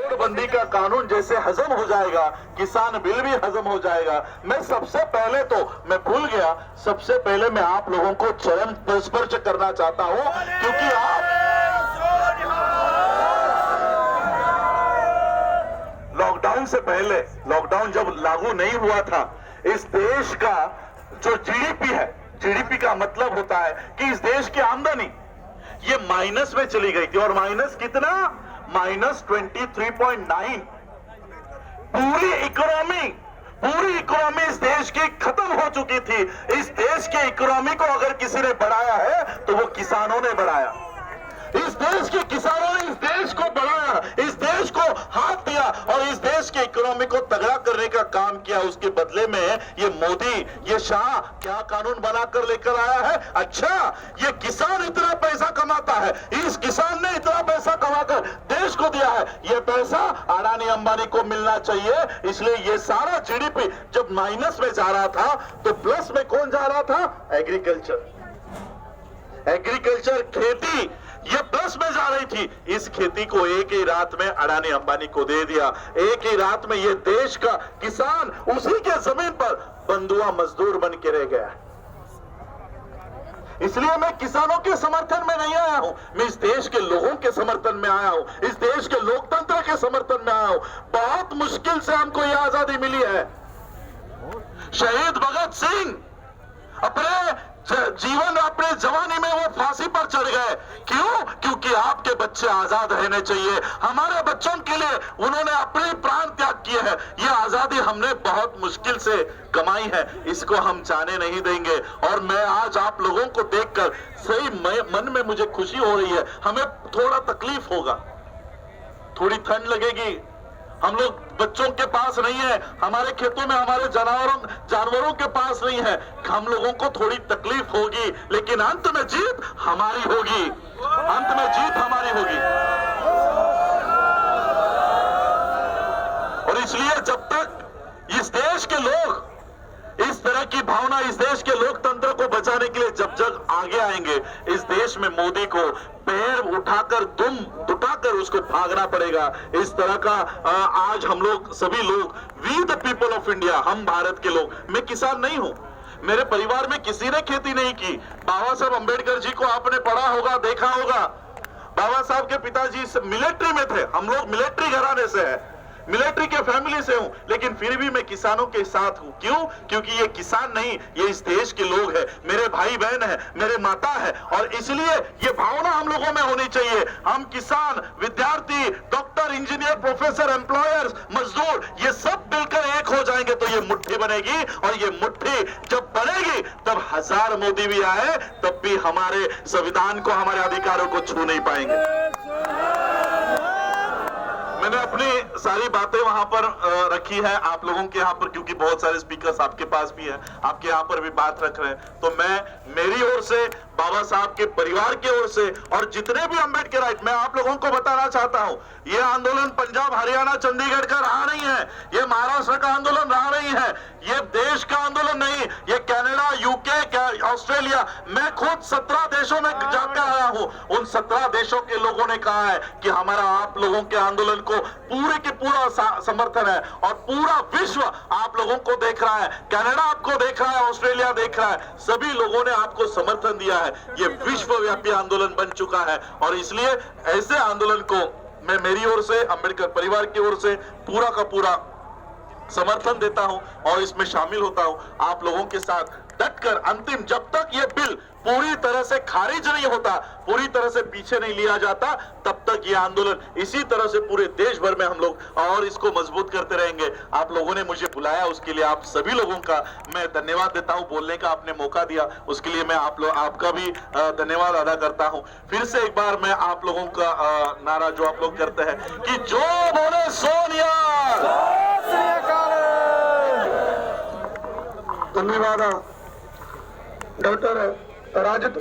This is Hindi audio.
नोटबंदी का कानून जैसे हजम हो जाएगा, किसान बिल भी हजम हो जाएगा। मैं सबसे पहले तो मैं भूल गया, सबसे पहले मैं आप लोगों को चरण स्पर्श करना चाहता हूं, क्योंकि आप लॉकडाउन से पहले, लॉकडाउन जब लागू नहीं हुआ था, इस देश का जो जीडीपी है, जीडीपी का मतलब होता है कि इस देश की आमदनी ये माइनस में चली गई थी। और माइनस कितना? -23.9। पूरी इकोनॉमी इस देश की खत्म हो चुकी थी। इस देश की इकोनॉमी को अगर किसी ने बढ़ाया है तो वो किसानों ने बढ़ाया। इस देश के किसानों ने इस देश को बढ़ाया, इस देश को हाथ दिया और इस देश की इकोनॉमी को तगड़ा करने का काम किया। उसके बदले में ये मोदी, ये शाह क्या कानून बनाकर लेकर आया है? अच्छा, ये किसान इतना पैसा कमाता है, इस किसान ने इतना पैसा कमाकर देश को दिया है, ये पैसा अडानी अंबानी को मिलना चाहिए। इसलिए ये सारा जीडीपी जब माइनस में जा रहा था तो प्लस में कौन जा रहा था? एग्रीकल्चर, खेती, ये प्लस में जा रही थी। इस खेती को एक ही रात में अडानी अंबानी को दे दिया। एक ही रात में ये देश का किसान उसी के जमीन पर बंधुआ मजदूर बन के रह गया। इसलिए मैं किसानों के समर्थन में नहीं आया हूं, मैं इस देश के लोगों के समर्थन में आया हूं, इस देश के लोकतंत्र के समर्थन में आया हूं। बहुत मुश्किल से हमको यह आजादी मिली है। शहीद भगत सिंह अपने जीवन, अपने जवानी में वो फांसी पर चढ़ गए। क्यों? क्योंकि आपके बच्चे आजाद रहने चाहिए। हमारे बच्चों के लिए उन्होंने अपने प्राण त्याग किए हैं। ये आजादी हमने बहुत मुश्किल से कमाई है, इसको हम जाने नहीं देंगे। और मैं आज आप लोगों को देखकर सही मन में मुझे खुशी हो रही है। हमें थोड़ा तकलीफ होगा, थोड़ी ठंड लगेगी, हम लोग बच्चों के पास नहीं है, हमारे खेतों में हमारे जानवरों के पास नहीं है, हम लोगों को थोड़ी तकलीफ होगी, लेकिन अंत में जीत हमारी होगी, अंत में जीत हमारी होगी। और इसलिए जब तक इस देश के लोग इस तरह की भावना, इस देश के लोकतंत्र को बचाने के लिए जब आगे आएंगे, इस देश में मोदी को पैर उठाकर, दुम उठाकर उसको भागना पड़ेगा। इस तरह का आज हम लोग सभी लोग, we the people of India, हम भारत के लोग, मैं किसान नहीं हूं, मेरे परिवार में किसी ने खेती नहीं की। बाबा साहब अंबेडकर जी को आपने पढ़ा होगा, देखा होगा। बाबा साहब के पिताजी मिलिट्री में थे, हम लोग मिलिट्री घराने से है, मिलिट्री के फैमिली से हूं, लेकिन फिर भी मैं किसानों के साथ हूं। क्यों? क्योंकि ये किसान नहीं, ये इस देश के लोग हैं, मेरे भाई बहन हैं, मेरे माता है। और इसलिए ये भावना हम लोगों में होनी चाहिए। हम किसान, विद्यार्थी, डॉक्टर, इंजीनियर, प्रोफेसर, एम्प्लॉयर्स, मजदूर, ये सब मिलकर एक हो जाएंगे तो ये मुट्ठी बनेगी। और ये मुट्ठी जब बनेगी तब 1000 मोदी भी आए तब भी हमारे संविधान को, हमारे अधिकारों को छू नहीं पाएंगे। मैंने अपनी सारी बातें वहां पर रखी है आप लोगों के यहाँ पर, क्योंकि बहुत सारे स्पीकर्स आपके पास भी हैं, आपके यहाँ पर भी बात रख रहे हैं। तो मैं मेरी ओर से, बाबा साहब के परिवार की ओर से और जितने भी अम्बेडकराइट, मैं आप लोगों को बताना चाहता हूं, ये आंदोलन पंजाब, हरियाणा, चंडीगढ़ का रहा नहीं है, ये महाराष्ट्र का आंदोलन रहा नहीं है, ये देश का आंदोलन नहीं, ये कनाडा, यूके, ऑस्ट्रेलिया, मैं खुद 17 देशों में जाकर आया हूं। उन 17 देशों के लोगों ने कहा है कि हमारा आप लोगों के आंदोलन को पूरे के पूरा समर्थन है और पूरा विश्व आप लोगों को देख रहा है, कनाडा आपको देख रहा है, ऑस्ट्रेलिया देख रहा है, सभी लोगों ने आपको समर्थन दिया है। ये विश्वव्यापी आंदोलन बन चुका है और इसलिए ऐसे आंदोलन को मैं मेरी ओर से, अंबेडकर परिवार की ओर से पूरा का पूरा समर्थन देता हूं और इसमें शामिल होता हूं आप लोगों के साथ डटकर। अंतिम, जब तक ये बिल पूरी तरह से खारिज नहीं होता, पूरी तरह से पीछे नहीं लिया जाता, तब तक ये आंदोलन इसी तरह से पूरे देश भर में हम लोग और इसको मजबूत करते रहेंगे। आप लोगों ने मुझे बुलाया, उसके लिए आप सभी लोगों का मैं धन्यवाद देता हूं। बोलने का आपने मौका दिया, उसके लिए मैं आपका भी धन्यवाद अदा करता हूं। फिर से एक बार मैं आप लोगों का नारा जो आप लोग करते हैं कि जो बोले सोनिया, धन्यवाद। डॉक्टर राजत